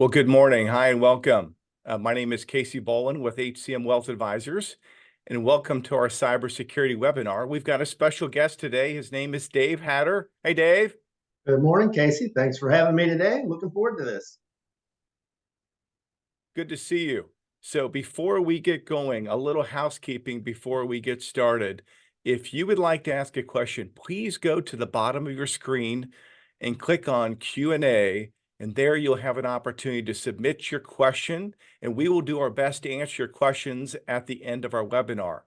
Well, good morning. Hi, and welcome. My name is Casey Boland with HCM Wealth Advisors, and welcome to our cybersecurity webinar. We've got a special guest today. His name is Dave Hatter. Hey, Dave. Good morning, Casey. Thanks for having me today. Looking forward to this. Good to see you. So before we get going, a little housekeeping before we get started. If you would like to ask a question, please go to the bottom of your screen and click on Q&A, and there you'll have an opportunity to submit your question, and we will do our best to answer your questions at the end of our webinar.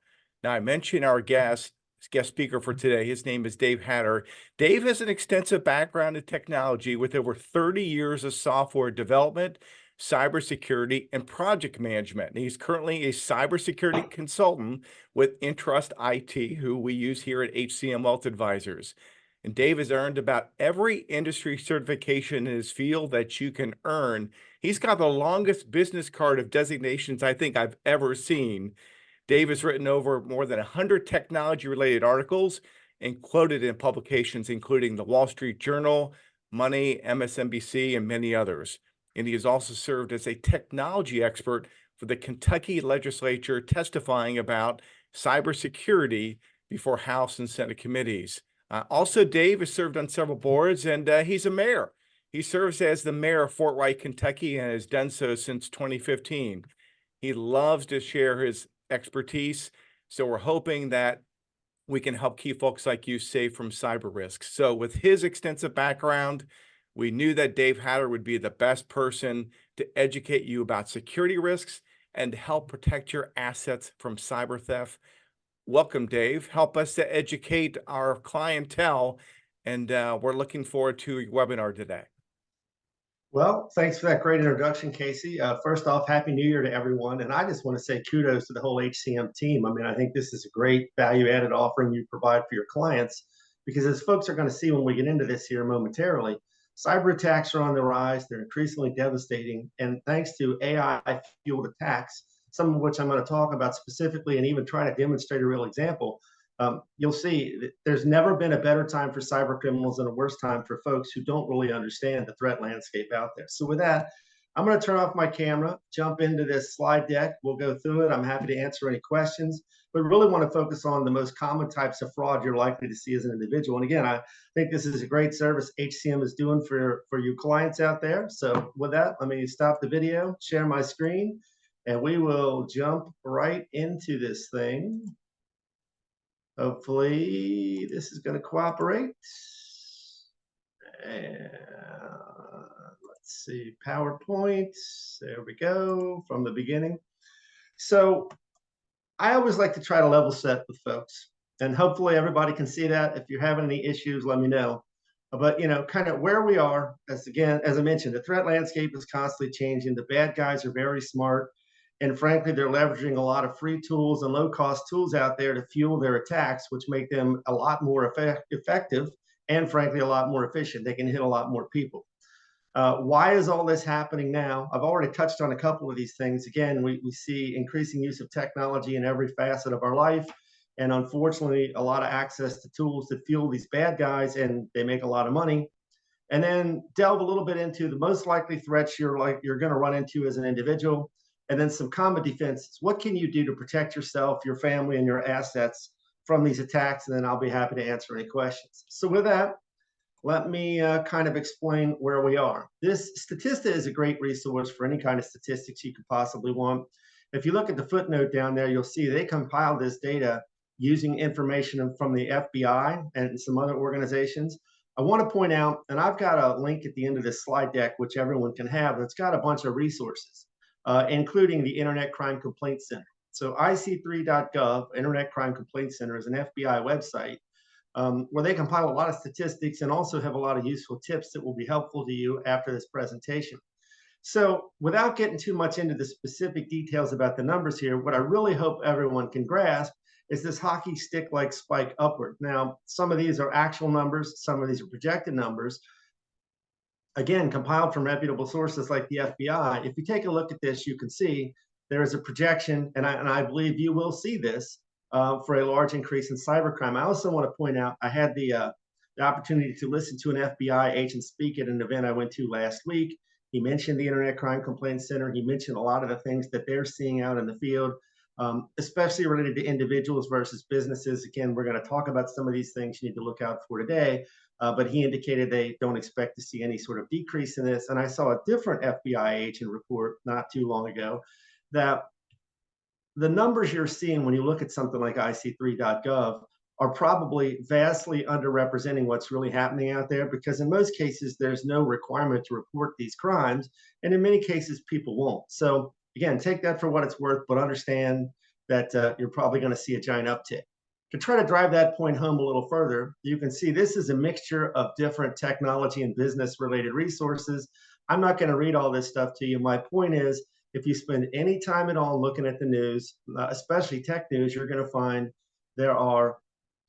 Now, I mentioned our guest speaker for today. His name is Dave Hatter. Dave has an extensive background in technology with over 30 years of software development, cybersecurity, and project management. And he's currently a cybersecurity consultant with Intrust IT, who we use here at HCM Wealth Advisors. And Dave has earned about every industry certification in his field that you can earn. He's got the longest business card of designations I think I've ever seen. Dave has written over more than 100 technology-related articles and quoted in publications including the Wall Street Journal, Money, MSNBC, and many others. And he has also served as a technology expert for the Kentucky legislature, testifying about cybersecurity before House and Senate committees. Also, Dave has served on several boards, and he's a mayor. He serves as the mayor of Fort Wright, Kentucky, and has done so since 2015. He loves to share his expertise, so we're hoping that we can help keep folks like you safe from cyber risks. So with his extensive background, we knew that Dave Hatter would be the best person to educate you about security risks and to help protect your assets from cyber theft. Welcome, Dave. Help us to educate our clientele, and we're looking forward to your webinar today. Well, thanks for that great introduction, Casey. First off, Happy New Year to everyone. And I just want to say kudos to the whole HCM team. I mean, I think this is a great value-added offering you provide for your clients, because as folks are going to see when we get into this here momentarily, cyber attacks are on the rise. They're increasingly devastating. And thanks to AI-fueled attacks, some of which I'm going to talk about specifically and even try to demonstrate a real example, you'll see that there's never been a better time for cyber criminals and a worse time for folks who don't really understand the threat landscape out there. So with that, I'm going to turn off my camera, jump into this slide deck. We'll go through it. I'm happy to answer any questions, but really want to focus on the most common types of fraud you're likely to see as an individual. And again, I think this is a great service HCM is doing for you clients out there. So with that, let me stop the video, share my screen, and we will jump right into this thing. Hopefully this is going to cooperate. And let's see, PowerPoint. There we go, from the beginning. So I always like to try to level set with folks, and hopefully everybody can see that. If you're having any issues, let me know. But kind of where we are, as I mentioned, the threat landscape is constantly changing. The bad guys are very smart. And frankly, they're leveraging a lot of free tools and low-cost tools out there to fuel their attacks, which make them a lot more effective and, frankly, a lot more efficient. They can hit a lot more people. Why is all this happening now? I've already touched on a couple of these things. Again, we see increasing use of technology in every facet of our life. And unfortunately, a lot of access to tools to fuel these bad guys, and they make a lot of money. And then delve a little bit into the most likely threats you're going to run into as an individual. And then some common defenses. What can you do to protect yourself, your family, and your assets from these attacks? And then I'll be happy to answer any questions. So with that, let me kind of explain where we are. This Statista is a great resource for any kind of statistics you could possibly want. If you look at the footnote down there, you'll see they compiled this data using information from the FBI and some other organizations. I want to point out, and I've got a link at the end of this slide deck, which everyone can have, that's got a bunch of resources. Including the Internet Crime Complaint Center. So IC3.gov, Internet Crime Complaint Center, is an FBI website where they compile a lot of statistics and also have a lot of useful tips that will be helpful to you after this presentation. So without getting too much into the specific details about the numbers here, what I really hope everyone can grasp is this hockey stick-like spike upward. Now, some of these are actual numbers, some of these are projected numbers, again, compiled from reputable sources like the FBI. If you take a look at this, you can see there is a projection, and I believe you will see this, for a large increase in cybercrime. I also want to point out, I had the opportunity to listen to an FBI agent speak at an event I went to last week, He mentioned the Internet Crime Complaint Center. He mentioned a lot of the things that they're seeing out in the field, especially related to individuals versus businesses. Again, we're going to talk about some of these things you need to look out for today. But he indicated they don't expect to see any sort of decrease in this. And I saw a different FBI agent report not too long ago that the numbers you're seeing when you look at something like ic3.gov are probably vastly underrepresenting what's really happening out there, because in most cases, there's no requirement to report these crimes. And in many cases, people won't. So again, take that for what it's worth, but understand that you're probably going to see a giant uptick. To try to drive that point home a little further, you can see this is a mixture of different technology and business related resources. I'm not going to read all this stuff to you. My point is, if you spend any time at all looking at the news, especially tech news, you're going to find there are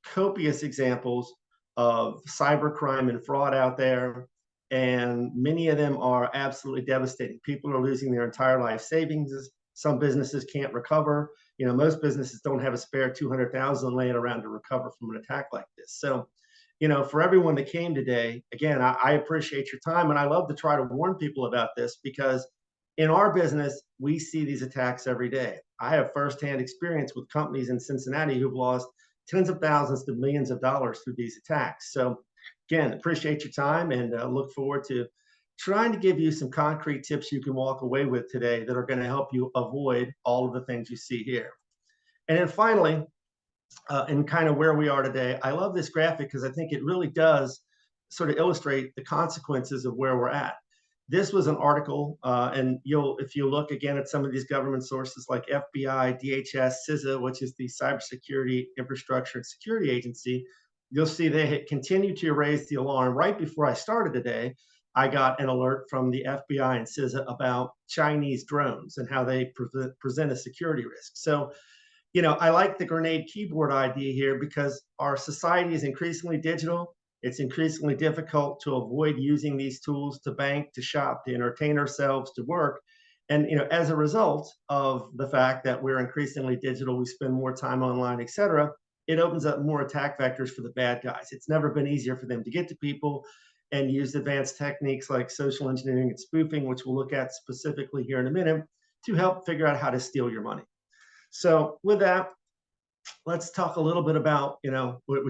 copious examples of cybercrime and fraud out there, and many of them are absolutely devastating. People are losing their entire life savings. Some businesses can't recover. Most businesses don't have a spare 200,000 laying around to recover from an attack like this. So, for everyone that came today, again, I appreciate your time, and I love to try to warn people about this, because in our business, we see these attacks every day. I have firsthand experience with companies in Cincinnati who've lost tens of thousands to millions of dollars through these attacks. So again, appreciate your time, and look forward to trying to give you some concrete tips you can walk away with today that are going to help you avoid all of the things you see here. And then finally, and kind of where we are today, I love this graphic because I think it really does sort of illustrate the consequences of where we're at. This was an article, and if you look again at some of these government sources like FBI, DHS, CISA, which is the Cybersecurity Infrastructure and Security Agency, you'll see they had continued to raise the alarm. Right before I started today, I got an alert from the FBI and CISA about Chinese drones and how they present a security risk. So, I like the grenade keyboard idea here, because our society is increasingly digital. It's increasingly difficult to avoid using these tools to bank, to shop, to entertain ourselves, to work. And as a result of the fact that we're increasingly digital, we spend more time online, et cetera, it opens up more attack vectors for the bad guys. It's never been easier for them to get to people and use advanced techniques like social engineering and spoofing, which we'll look at specifically here in a minute, to help figure out how to steal your money. So with that, let's talk a little bit about, we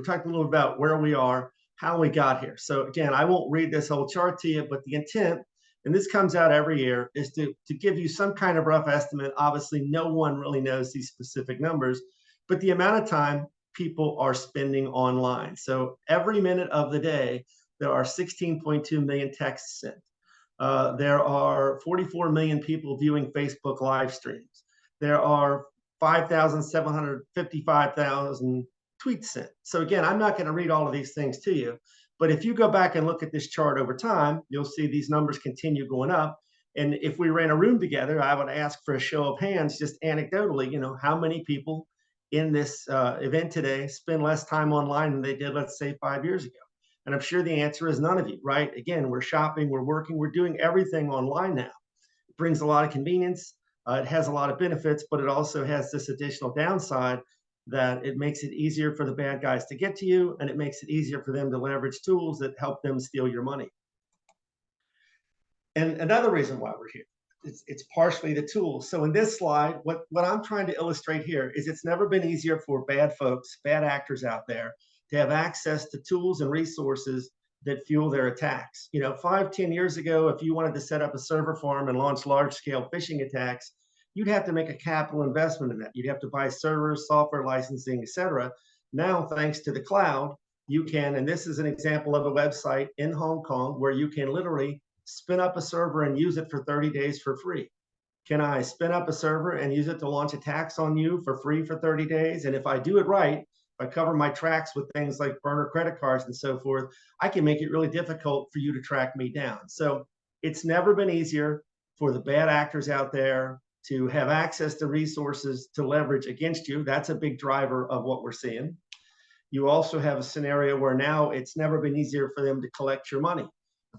talked a little bit about where we are, how we got here. So again, I won't read this whole chart to you, but the intent, and this comes out every year, is to give you some kind of rough estimate. Obviously, no one really knows these specific numbers, but the amount of time people are spending online. So every minute of the day, there are 16.2 million texts sent. There are 44 million people viewing Facebook live streams. There are 5,755,000 tweets sent. So again, I'm not going to read all of these things to you, but if you go back and look at this chart over time, you'll see these numbers continue going up. And if we ran a room together, I would ask for a show of hands, just anecdotally, how many people in this event today spend less time online than they did, let's say, 5 years ago. And I'm sure the answer is none of you, right? Again, we're shopping, we're working, we're doing everything online now. It brings a lot of convenience. It has a lot of benefits, but it also has this additional downside that it makes it easier for the bad guys to get to you, and it makes it easier for them to leverage tools that help them steal your money. And another reason why we're here, it's partially the tools. So in this slide, what I'm trying to illustrate here is it's never been easier for bad folks, bad actors out there to have access to tools and resources that fuel their attacks. 5-10 years ago, if you wanted to set up a server farm and launch large-scale phishing attacks, you'd have to make a capital investment in that. You'd have to buy servers, software licensing, et cetera. Now, thanks to the cloud, you can, and this is an example of a website in Hong Kong where you can literally spin up a server and use it for 30 days for free. Can I spin up a server and use it to launch attacks on you for free for 30 days? And if I do it right, if I cover my tracks with things like burner credit cards and so forth, I can make it really difficult for you to track me down. So it's never been easier for the bad actors out there to have access to resources to leverage against you. That's a big driver of what we're seeing. You also have a scenario where now it's never been easier for them to collect your money.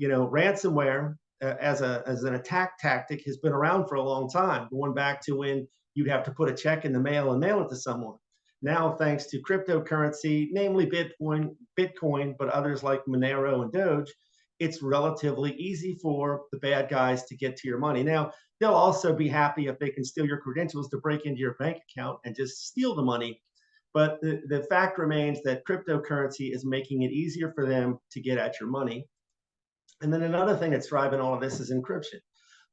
Ransomware as an attack tactic has been around for a long time, going back to when you'd have to put a check in the mail and mail it to someone. Now, thanks to cryptocurrency, namely Bitcoin, but others like Monero and Doge, it's relatively easy for the bad guys to get to your money. Now, they'll also be happy if they can steal your credentials to break into your bank account and just steal the money. But the fact remains that cryptocurrency is making it easier for them to get at your money. And then another thing that's driving all of this is encryption.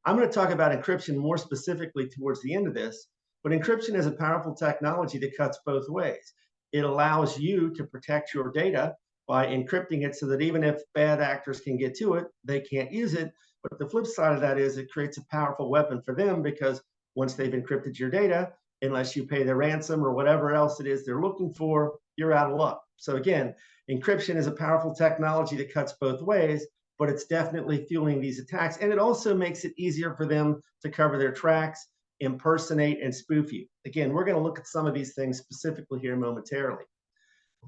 I'm going to talk about encryption more specifically towards the end of this, but encryption is a powerful technology that cuts both ways. It allows you to protect your data by encrypting it so that even if bad actors can get to it, they can't use it. But the flip side of that is it creates a powerful weapon for them, because once they've encrypted your data, unless you pay the ransom or whatever else it is they're looking for, you're out of luck. So again, encryption is a powerful technology that cuts both ways, but it's definitely fueling these attacks. And it also makes it easier for them to cover their tracks, impersonate, and spoof you. Again, we're going to look at some of these things specifically here momentarily.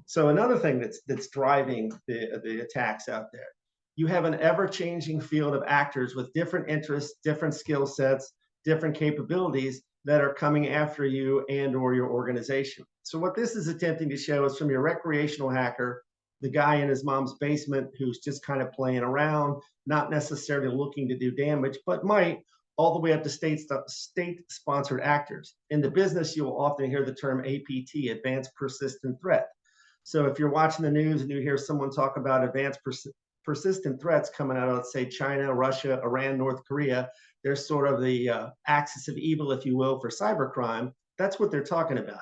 So another thing that's driving the attacks out there, you have an ever-changing field of actors with different interests, different skill sets, different capabilities that are coming after you and or your organization. So what this is attempting to show is from your recreational hacker, the guy in his mom's basement who's just kind of playing around, not necessarily looking to do damage, but might, all the way up to state-sponsored actors. In the business, you will often hear the term APT, Advanced Persistent Threat. So if you're watching the news and you hear someone talk about advanced persistent threats coming out of, let's say, China, Russia, Iran, North Korea, they're sort of the axis of evil, if you will, for cybercrime. That's what they're talking about.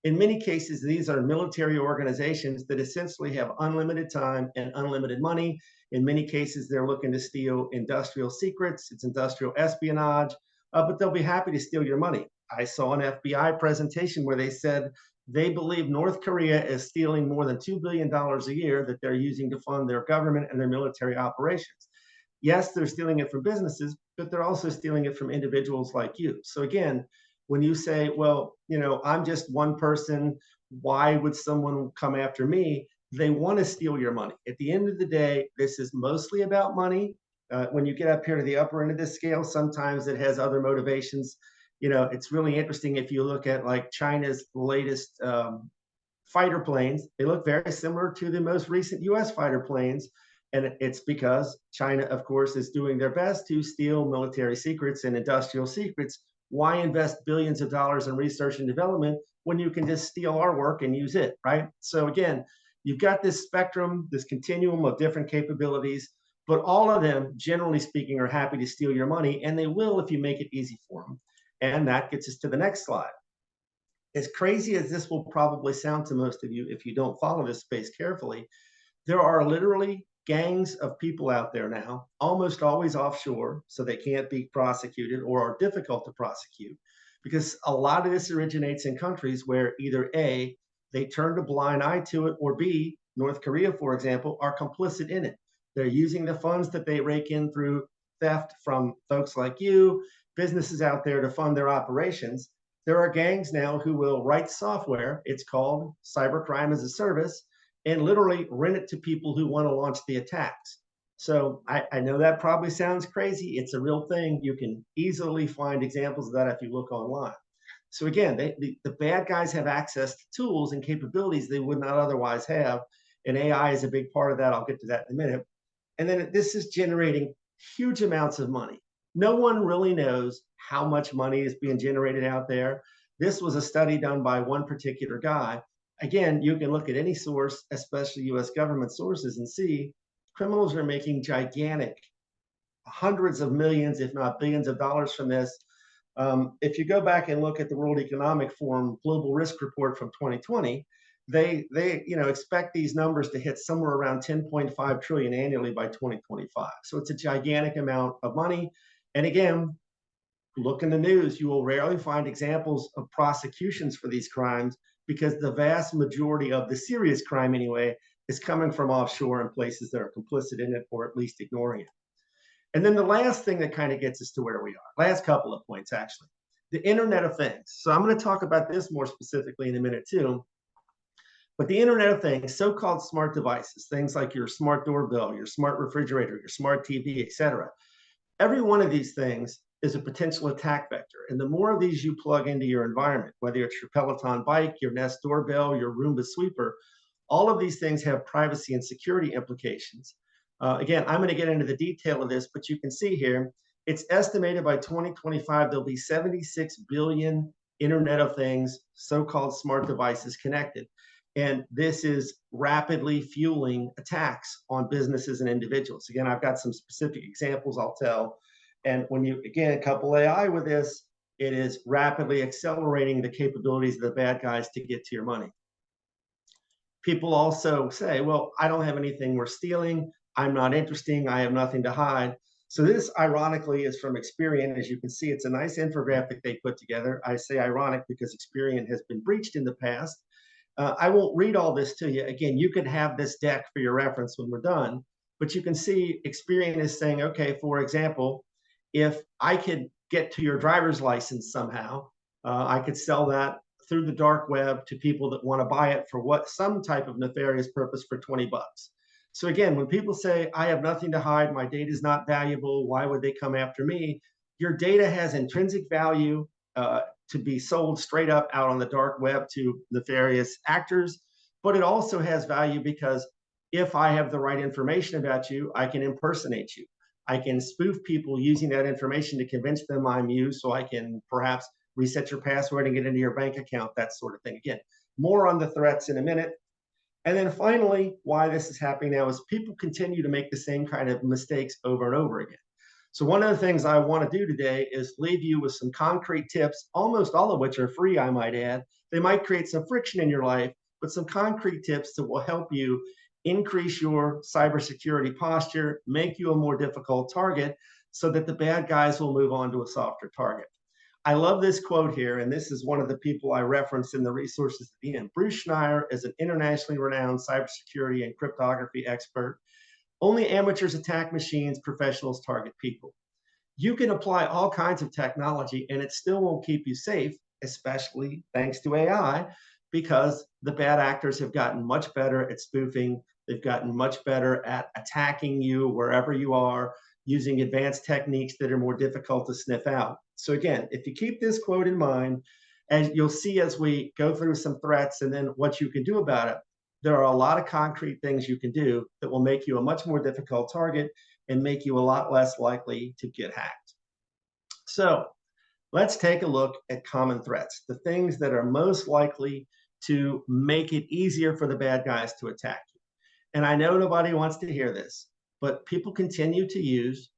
In many cases, these are military organizations that essentially have unlimited time and unlimited money. In many cases, they're looking to steal industrial secrets. It's industrial espionage, but they'll be happy to steal your money. I saw an FBI presentation where they said they believe North Korea is stealing more than $2 billion a year that they're using to fund their government and their military operations. Yes, they're stealing it from businesses, but they're also stealing it from individuals like you. So again, when you say, well, I'm just one person, why would someone come after me? They want to steal your money. At the end of the day, this is mostly about money. When you get up here to the upper end of this scale, sometimes it has other motivations. It's really interesting if you look at like China's latest fighter planes. They look very similar to the most recent US fighter planes. And it's because China, of course, is doing their best to steal military secrets and industrial secrets. Why invest billions of dollars in research and development when you can just steal our work and use it, right? So again, you've got this spectrum, this continuum of different capabilities, but all of them, generally speaking, are happy to steal your money, and they will if you make it easy for them. And that gets us to the next slide. As crazy as this will probably sound to most of you if you don't follow this space carefully, there are literally gangs of people out there now, almost always offshore, so they can't be prosecuted or are difficult to prosecute, because a lot of this originates in countries where either A, they turned a blind eye to it, or B, North Korea, for example, are complicit in it. They're using the funds that they rake in through theft from folks like you, businesses out there, to fund their operations. There are gangs now who will write software, it's called cybercrime as a service, and literally rent it to people who want to launch the attacks. So I know that probably sounds crazy. It's a real thing. You can easily find examples of that if you look online. So again, the bad guys have access to tools and capabilities they would not otherwise have. And AI is a big part of that. I'll get to that in a minute. And then this is generating huge amounts of money. No one really knows how much money is being generated out there. This was a study done by one particular guy. Again, you can look at any source, especially US government sources, and see criminals are making gigantic hundreds of millions, if not billions of dollars from this. If you go back and look at the World Economic Forum Global Risk Report from 2020, they expect these numbers to hit somewhere around 10.5 trillion annually by 2025. So it's a gigantic amount of money. And again, look in the news, you will rarely find examples of prosecutions for these crimes, because the vast majority of the serious crime anyway is coming from offshore and places that are complicit in it, or at least ignoring it. And then the last thing that kind of gets us to where we are, last couple of points actually, the Internet of Things. So I'm going to talk about this more specifically in a minute too. But the Internet of Things, so-called smart devices, things like your smart doorbell, your smart refrigerator, your smart TV, etc. Every one of these things is a potential attack vector. And the more of these you plug into your environment, whether it's your Peloton bike, your Nest doorbell, your Roomba sweeper, all of these things have privacy and security implications. Again, I'm going to get into the detail of this, but you can see here, it's estimated by 2025, there'll be 76 billion Internet of Things, so-called smart devices connected. And this is rapidly fueling attacks on businesses and individuals. Again, I've got some specific examples I'll tell. And when you, again, couple AI with this, it is rapidly accelerating the capabilities of the bad guys to get to your money. People also say, well, I don't have anything worth stealing. I'm not interesting. I have nothing to hide. So this, ironically, is from Experian. As you can see, it's a nice infographic they put together. I say ironic because Experian has been breached in the past. I won't read all this to you. Again, you could have this deck for your reference when we're done, but you can see Experian is saying, okay, for example, if I could get to your driver's license somehow, I could sell that through the dark web to people that want to buy it for what some type of nefarious purpose for 20 bucks. So again, when people say, I have nothing to hide, my data is not valuable, why would they come after me? Your data has intrinsic value to be sold straight up out on the dark web to nefarious actors, but it also has value because if I have the right information about you, I can impersonate you. I can spoof people using that information to convince them I'm you, so I can perhaps reset your password and get into your bank account, that sort of thing. Again, more on the threats in a minute. And then finally, why this is happening now is people continue to make the same kind of mistakes over and over again. So one of the things I want to do today is leave you with some concrete tips, almost all of which are free, I might add. They might create some friction in your life, but some concrete tips that will help you increase your cybersecurity posture, make you a more difficult target so that the bad guys will move on to a softer target. I love this quote here, and this is one of the people I referenced in the resources at the end. Bruce Schneier is an internationally renowned cybersecurity and cryptography expert. Only amateurs attack machines, professionals target people. You can apply all kinds of technology and it still won't keep you safe, especially thanks to AI, because the bad actors have gotten much better at spoofing. They've gotten much better at attacking you wherever you are, using advanced techniques that are more difficult to sniff out. So again, if you keep this quote in mind, and you'll see as we go through some threats and then what you can do about it, there are a lot of concrete things you can do that will make you a much more difficult target and make you a lot less likely to get hacked. So let's take a look at common threats, the things that are most likely to make it easier for the bad guys to attack you. And I know nobody wants to hear this, but people continue to use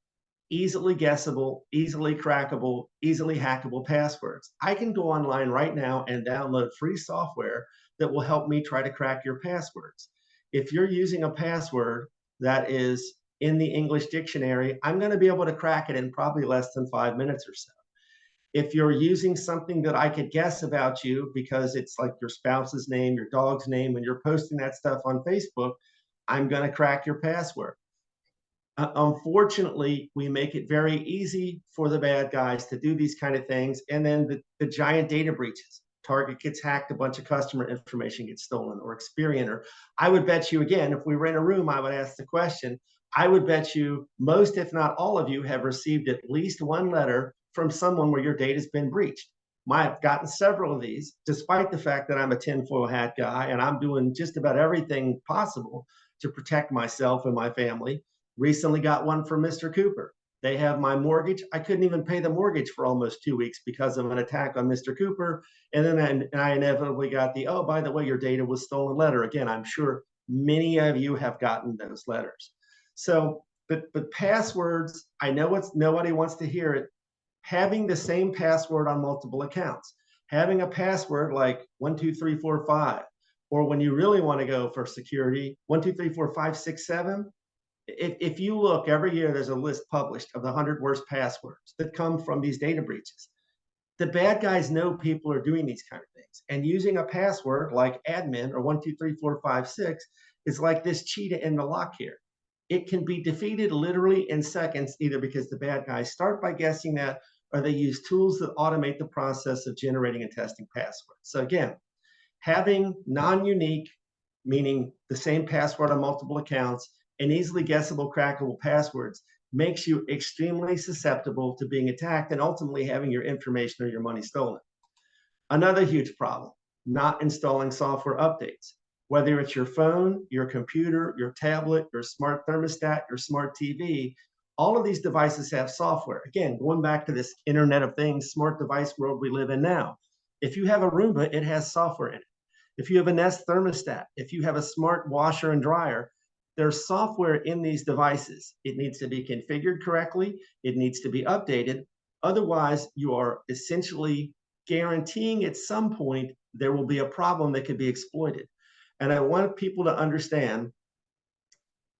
easily guessable, easily crackable, easily hackable passwords. I can go online right now and download free software that will help me try to crack your passwords. If you're using a password that is in the English dictionary, I'm going to be able to crack it in probably less than 5 minutes or so. If you're using something that I could guess about you because it's like your spouse's name, your dog's name, and you're posting that stuff on Facebook, I'm going to crack your password. Unfortunately, we make it very easy for the bad guys to do these kind of things. And then the giant data breaches. Target gets hacked, a bunch of customer information gets stolen, or Experian. Or I would bet you, again, if we were in a room, I would ask the question. I would bet you most, if not all of you, have received at least one letter from someone where your data has been breached. I've gotten several of these, despite the fact that I'm a tinfoil hat guy and I'm doing just about everything possible to protect myself and my family. Recently got one from Mr. Cooper. They have my mortgage. I couldn't even pay the mortgage for almost 2 weeks because of an attack on Mr. Cooper. And then I inevitably got the, oh, by the way, your data was stolen letter. Again, I'm sure many of you have gotten those letters. So, but passwords, I know it's nobody wants to hear it. Having the same password on multiple accounts, having a password like 12345, or when you really want to go for security, 1234567. If you look every year, there's a list published of the 100 worst passwords that come from these data breaches. The bad guys know people are doing these kind of things, and using a password like admin or 123456 is like this cheetah in the lock here. It can be defeated literally in seconds, either because the bad guys start by guessing that, or they use tools that automate the process of generating and testing passwords. So again, having non-unique, meaning the same password on multiple accounts, and easily guessable, crackable passwords makes you extremely susceptible to being attacked and ultimately having your information or your money stolen. Another huge problem, not installing software updates. Whether it's your phone, your computer, your tablet, your smart thermostat, your smart TV, all of these devices have software. Again, going back to this Internet of Things, smart device world we live in now. If you have a Roomba, it has software in it. If you have a Nest thermostat, if you have a smart washer and dryer, there's software in these devices. It needs to be configured correctly. It needs to be updated. Otherwise, you are essentially guaranteeing at some point there will be a problem that could be exploited. And I want people to understand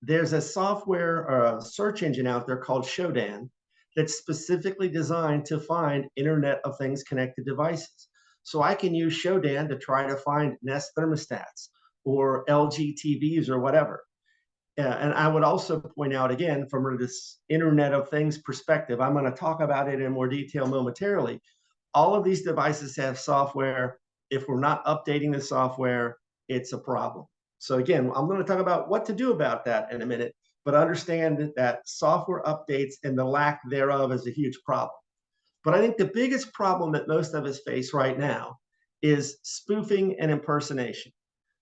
there's a software or a search engine out there called Shodan that's specifically designed to find Internet of Things connected devices. So I can use Shodan to try to find Nest thermostats or LG TVs or whatever. And I would also point out again, from this Internet of Things perspective, I'm going to talk about it in more detail momentarily. All of these devices have software. If we're not updating the software, it's a problem. So again, I'm going to talk about what to do about that in a minute, but understand that software updates and the lack thereof is a huge problem. But I think the biggest problem that most of us face right now is spoofing and impersonation.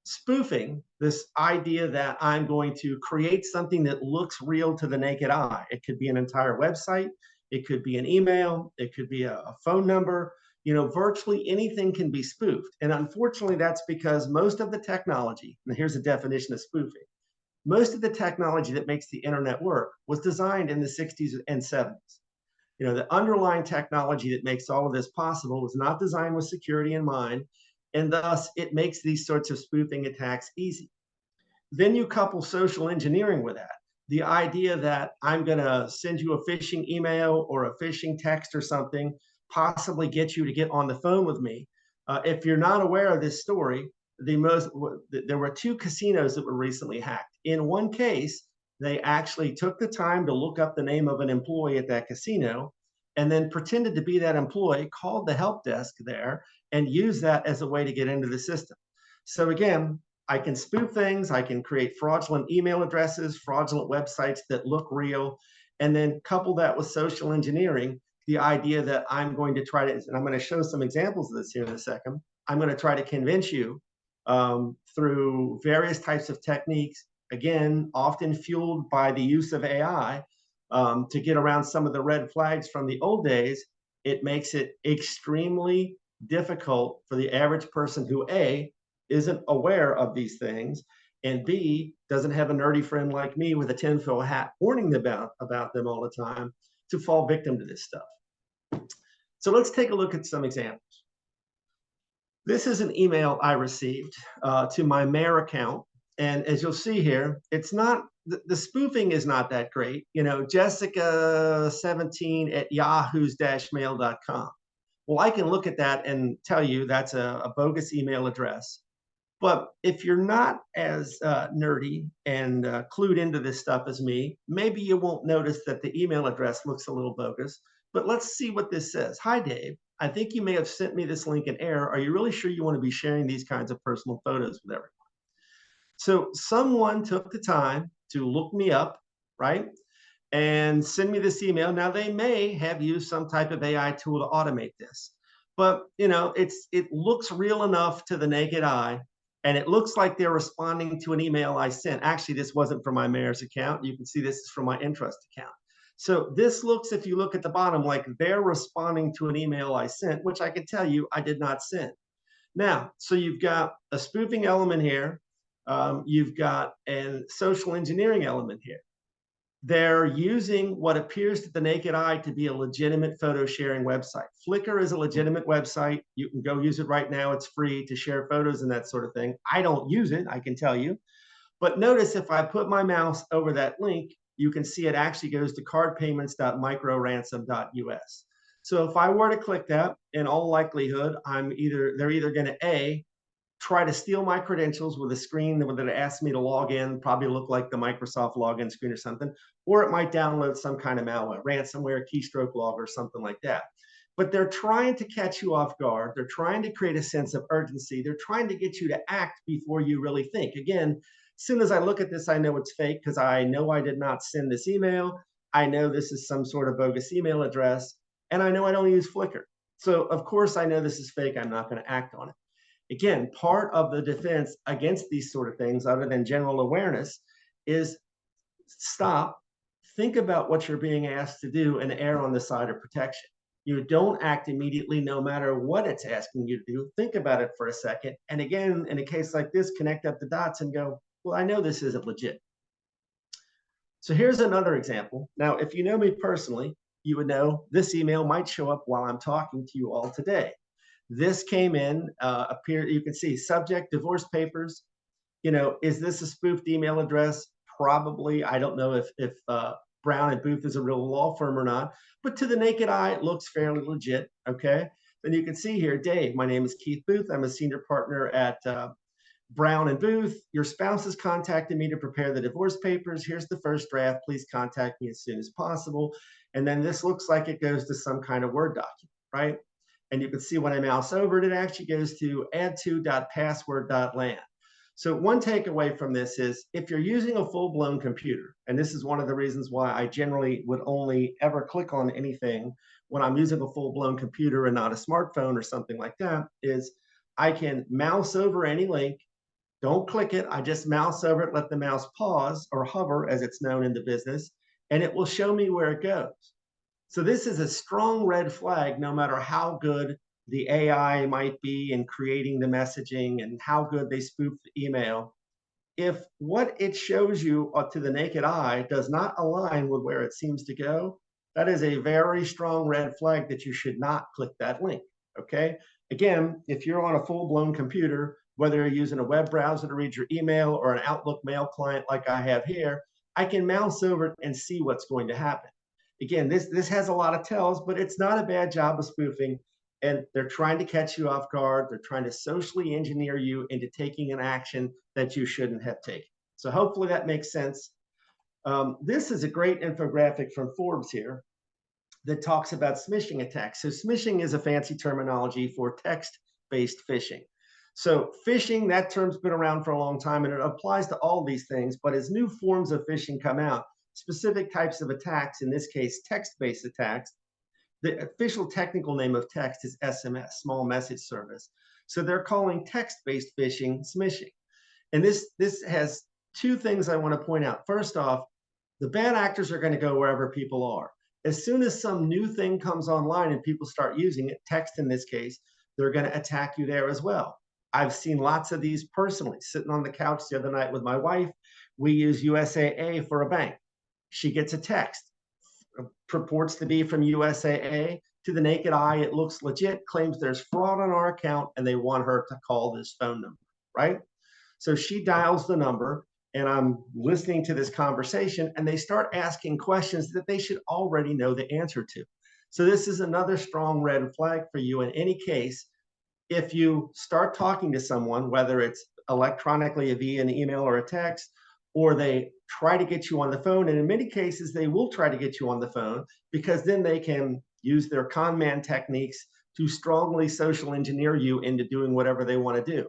Spoofing, this idea that I'm going to create something that looks real to the naked eye. It could be an entire website, it could be an email, it could be a phone number. Virtually anything can be spoofed. And unfortunately, that's because most of the technology, and here's a definition of spoofing, most of the technology that makes the internet work was designed in the 60s and 70s. The underlying technology that makes all of this possible was not designed with security in mind, and thus it makes these sorts of spoofing attacks easy. Then you couple social engineering with that. The idea that I'm going to send you a phishing email or a phishing text or something, possibly get you to get on the phone with me. If you're not aware of this story, there were 2 casinos that were recently hacked. In one case, they actually took the time to look up the name of an employee at that casino and then pretended to be that employee, called the help desk there, and used that as a way to get into the system. So again, I can spoof things, I can create fraudulent email addresses, fraudulent websites that look real, and then couple that with social engineering, the idea that I'm going to try to, and I'm going to show some examples of this here in a second, I'm going to try to convince you through various types of techniques, again, often fueled by the use of AI, to get around some of the red flags from the old days. It makes it extremely difficult for the average person who A, isn't aware of these things, and B, doesn't have a nerdy friend like me with a tinfoil hat warning them about them all the time, to fall victim to this stuff. So let's take a look at some examples. This is an email I received to my Mayor account. And as you'll see here, it's not, the spoofing is not that great. Jessica17 at yahoos-mail.com. Well, I can look at that and tell you that's a bogus email address. But if you're not as nerdy and clued into this stuff as me, maybe you won't notice that the email address looks a little bogus. But let's see what this says. Hi, Dave. I think you may have sent me this link in error. Are you really sure you want to be sharing these kinds of personal photos with everyone? So someone took the time to look me up, right? And send me this email. Now, they may have used some type of AI tool to automate this, but it looks real enough to the naked eye, and it looks like they're responding to an email I sent. Actually, this wasn't from my Mayor's account. You can see this is from my Interest account. So this looks, if you look at the bottom, like they're responding to an email I sent, which I can tell you I did not send. Now, so you've got a spoofing element here. You've got a social engineering element here. They're using what appears to the naked eye to be a legitimate photo sharing website. Flickr is a legitimate website. You can go use it right now. It's free to share photos and that sort of thing. I don't use it, I can tell you. But notice if I put my mouse over that link, you can see it actually goes to cardpayments.microransom.us. So if I were to click that, in all likelihood, they're either going to A, try to steal my credentials with a screen that asks me to log in, probably look like the Microsoft login screen or something, or it might download some kind of malware, ransomware, keystroke log, or something like that. But they're trying to catch you off guard. They're trying to create a sense of urgency. They're trying to get you to act before you really think. Again, as soon as I look at this, I know it's fake because I know I did not send this email. I know this is some sort of bogus email address, and I know I don't use Flickr. So of course I know this is fake. I'm not going to act on it. Again, part of the defense against these sort of things, other than general awareness, is stop, think about what you're being asked to do, and err on the side of protection. You don't act immediately no matter what it's asking you to do. Think about it for a second. And again, in a case like this, connect up the dots and go, well, I know this isn't legit. So here's another example. Now, if you know me personally, you would know this email might show up while I'm talking to you all today. This came in, you can see subject, divorce papers. Is this a spoofed email address? Probably. I don't know if Brown and Booth is a real law firm or not, but to the naked eye, it looks fairly legit. Okay. Then you can see here, Dave, my name is Keith Booth. I'm a senior partner at Brown and Booth. Your spouse has contacted me to prepare the divorce papers. Here's the first draft. Please contact me as soon as possible. And then this looks like it goes to some kind of Word document, right? And you can see when I mouse over it, it actually goes to add2.password.land. So one takeaway from this is if you're using a full-blown computer, and this is one of the reasons why I generally would only ever click on anything when I'm using a full-blown computer and not a smartphone or something like that, is I can mouse over any link. Don't click it. I just mouse over it, let the mouse pause or hover as it's known in the business, and it will show me where it goes. So this is a strong red flag, no matter how good the AI might be in creating the messaging and how good they spoof the email. If what it shows you to the naked eye does not align with where it seems to go, that is a very strong red flag that you should not click that link, okay? Again, if you're on a full-blown computer, whether you're using a web browser to read your email or an Outlook mail client like I have here, I can mouse over it and see what's going to happen. Again, this has a lot of tells, but it's not a bad job of spoofing. And they're trying to catch you off guard. They're trying to socially engineer you into taking an action that you shouldn't have taken. So hopefully that makes sense. This is a great infographic from Forbes here that talks about smishing attacks. So smishing is a fancy terminology for text-based phishing. So phishing, that term's been around for a long time, and it applies to all these things. But as new forms of phishing come out, specific types of attacks, in this case, text-based attacks, the official technical name of text is SMS, small message service. So they're calling text-based phishing smishing. And this has two things I want to point out. First off, the bad actors are going to go wherever people are. As soon as some new thing comes online and people start using it, text in this case, they're going to attack you there as well. I've seen lots of these personally. Sitting on the couch the other night with my wife, we use USAA for a bank. She gets a text, purports to be from USAA. To the naked eye, it looks legit, claims there's fraud on our account, and they want her to call this phone number, right? So she dials the number, and I'm listening to this conversation, and they start asking questions that they should already know the answer to. So this is another strong red flag for you in any case. If you start talking to someone, whether it's electronically via an email or a text, or they try to get you on the phone, and in many cases, they will try to get you on the phone because then they can use their con man techniques to strongly social engineer you into doing whatever they want to do.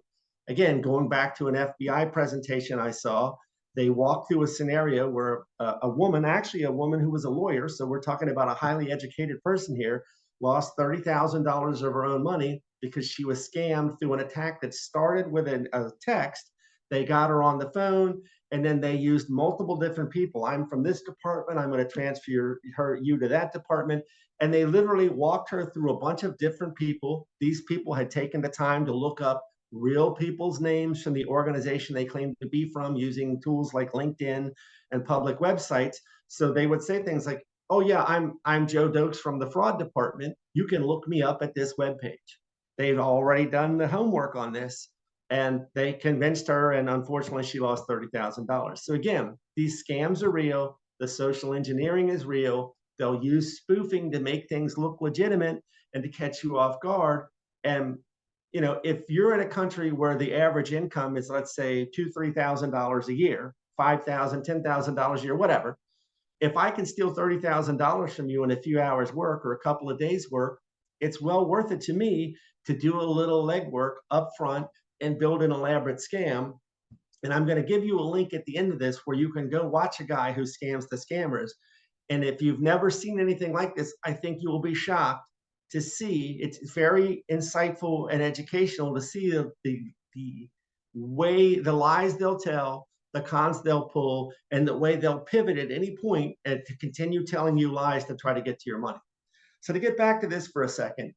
Again, going back to an FBI presentation I saw, they walked through a scenario where a woman, actually a woman who was a lawyer, so we're talking about a highly educated person here, lost $30,000 of her own money because she was scammed through an attack that started with a text. They got her on the phone, and then they used multiple different people. I'm from this department. I'm going to transfer you to that department. And they literally walked her through a bunch of different people. These people had taken the time to look up real people's names from the organization they claimed to be from using tools like LinkedIn and public websites. So they would say things like, oh yeah, I'm Joe Dokes from the fraud department. You can look me up at this webpage. They've already done the homework on this, and they convinced her, and unfortunately she lost $30,000. So again, these scams are real. The social engineering is real. They'll use spoofing to make things look legitimate and to catch you off guard. And if you're in a country where the average income is, let's say, $2,000, $3,000 a year, $5,000, $10,000 a year, whatever, if I can steal $30,000 from you in a few hours work or a couple of days work, it's well worth it to me to do a little legwork up front and build an elaborate scam. And I'm going to give you a link at the end of this where you can go watch a guy who scams the scammers. And if you've never seen anything like this, I think you will be shocked to see. It's very insightful and educational to see the way, the lies they'll tell, the cons they'll pull, and the way they'll pivot at any point and to continue telling you lies to try to get to your money. So to get back to this for a second,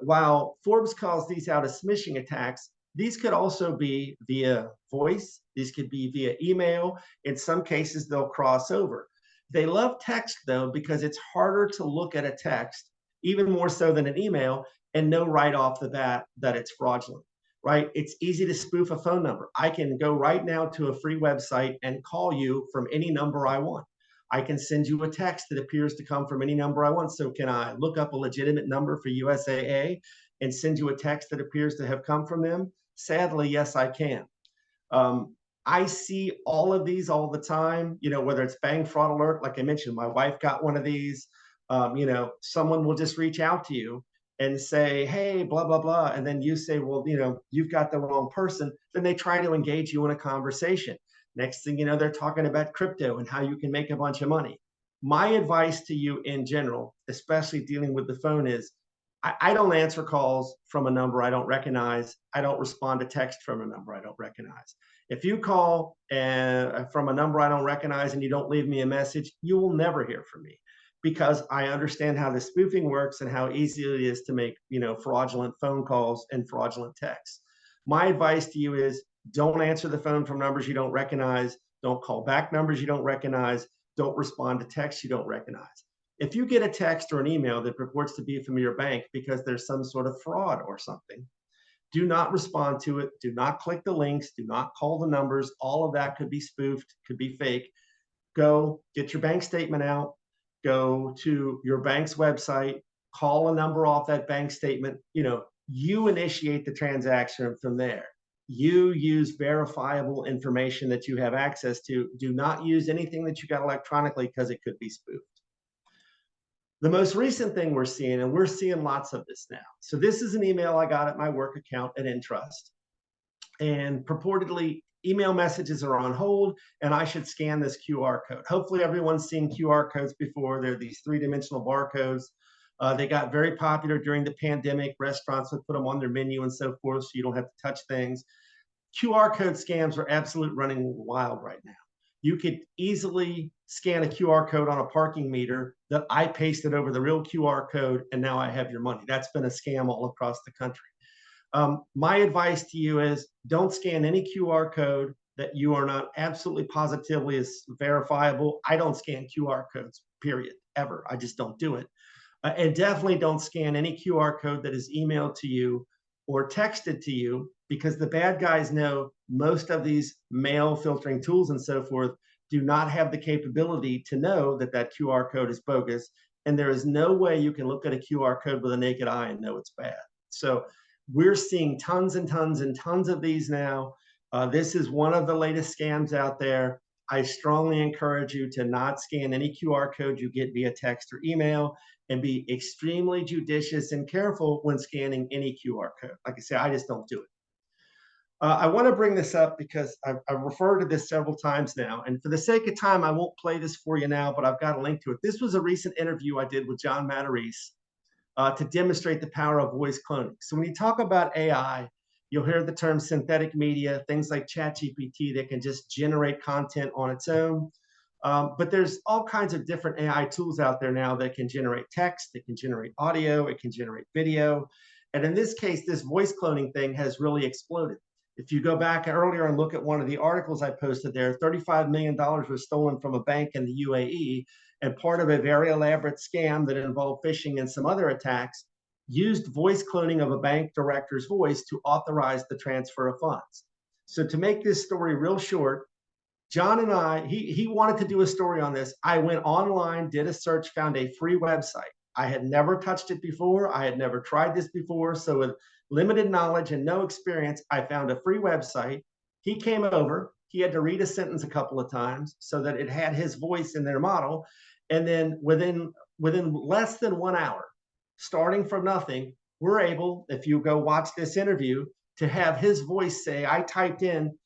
while Forbes calls these out as smishing attacks, these could also be via voice. These could be via email. In some cases, they'll cross over. They love text, though, because it's harder to look at a text, even more so than an email, and know right off the bat that it's fraudulent, right? It's easy to spoof a phone number. I can go right now to a free website and call you from any number I want. I can send you a text that appears to come from any number I want. So can I look up a legitimate number for USAA and send you a text that appears to have come from them? Sadly, yes, I can. I see all of these all the time, whether it's bang fraud alert, like I mentioned, my wife got one of these. Someone will just reach out to you and say, hey, blah, blah, blah. And then you say, well, you've got the wrong person. Then they try to engage you in a conversation. Next thing you know, they're talking about crypto and how you can make a bunch of money. My advice to you in general, especially dealing with the phone, is I don't answer calls from a number I don't recognize. I don't respond to text from a number I don't recognize. If you call from a number I don't recognize and you don't leave me a message, you will never hear from me, because I understand how the spoofing works and how easy it is to make fraudulent phone calls and fraudulent texts. My advice to you is don't answer the phone from numbers you don't recognize. Don't call back numbers you don't recognize. Don't respond to texts you don't recognize. If you get a text or an email that purports to be from your bank because there's some sort of fraud or something, do not respond to it. Do not click the links. Do not call the numbers. All of that could be spoofed, could be fake. Go get your bank statement out. Go to your bank's website. Call a number off that bank statement. You initiate the transaction from there. You use verifiable information that you have access to. Do not use anything that you got electronically, because it could be spoofed. The most recent thing we're seeing, and we're seeing lots of this now. So this is an email I got at my work account at Intrust. And purportedly, email messages are on hold, and I should scan this QR code. Hopefully everyone's seen QR codes before. They're these three-dimensional barcodes. They got very popular during the pandemic. Restaurants would put them on their menu and so forth, so you don't have to touch things. QR code scams are absolutely running wild right now. You could easily scan a QR code on a parking meter that I pasted over the real QR code, and now I have your money. That's been a scam all across the country. My advice to you is don't scan any QR code that you are not absolutely positively is verifiable. I don't scan QR codes, period, ever. I just don't do it. And definitely don't scan any QR code that is emailed to you or texted to you, because the bad guys know most of these mail filtering tools and so forth do not have the capability to know that that QR code is bogus. And there is no way you can look at a QR code with a naked eye and know it's bad. So we're seeing tons and tons and tons of these now. This is one of the latest scams out there. I strongly encourage you to not scan any QR code you get via text or email, and be extremely judicious and careful when scanning any QR code. Like I say, I just don't do it. I want to bring this up because I've referred to this several times now, and for the sake of time, I won't play this for you now, but I've got a link to it. This was a recent interview I did with John Matarese to demonstrate the power of voice cloning. So when you talk about AI, you'll hear the term synthetic media, things like ChatGPT that can just generate content on its own. But there's all kinds of different AI tools out there now that can generate text, it can generate audio, it can generate video. And in this case, this voice cloning thing has really exploded. If you go back earlier and look at one of the articles I posted there, $35 million was stolen from a bank in the UAE, and part of a very elaborate scam that involved phishing and some other attacks used voice cloning of a bank director's voice to authorize the transfer of funds. So to make this story real short, John and I, he wanted to do a story on this. I went online, did a search, found a free website. I had never touched it before. I had never tried this before. So with limited knowledge and no experience, I found a free website. He came over. He had to read a sentence a couple of times so that it had his voice in their model. And then within less than 1 hour, starting from nothing, we're able, if you go watch this interview, to have his voice say, I typed in,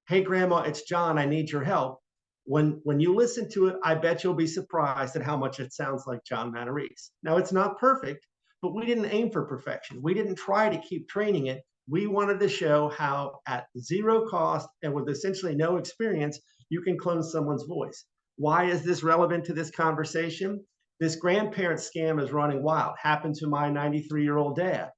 hey, Grandma, it's John. I need your help. When you listen to it, I bet you'll be surprised at how much it sounds like John Matarese. Now, it's not perfect, but we didn't aim for perfection. We didn't try to keep training it. We wanted to show how at zero cost and with essentially no experience, you can clone someone's voice. Why is this relevant to this conversation? This grandparent scam is running wild. Happened to my 93-year-old dad.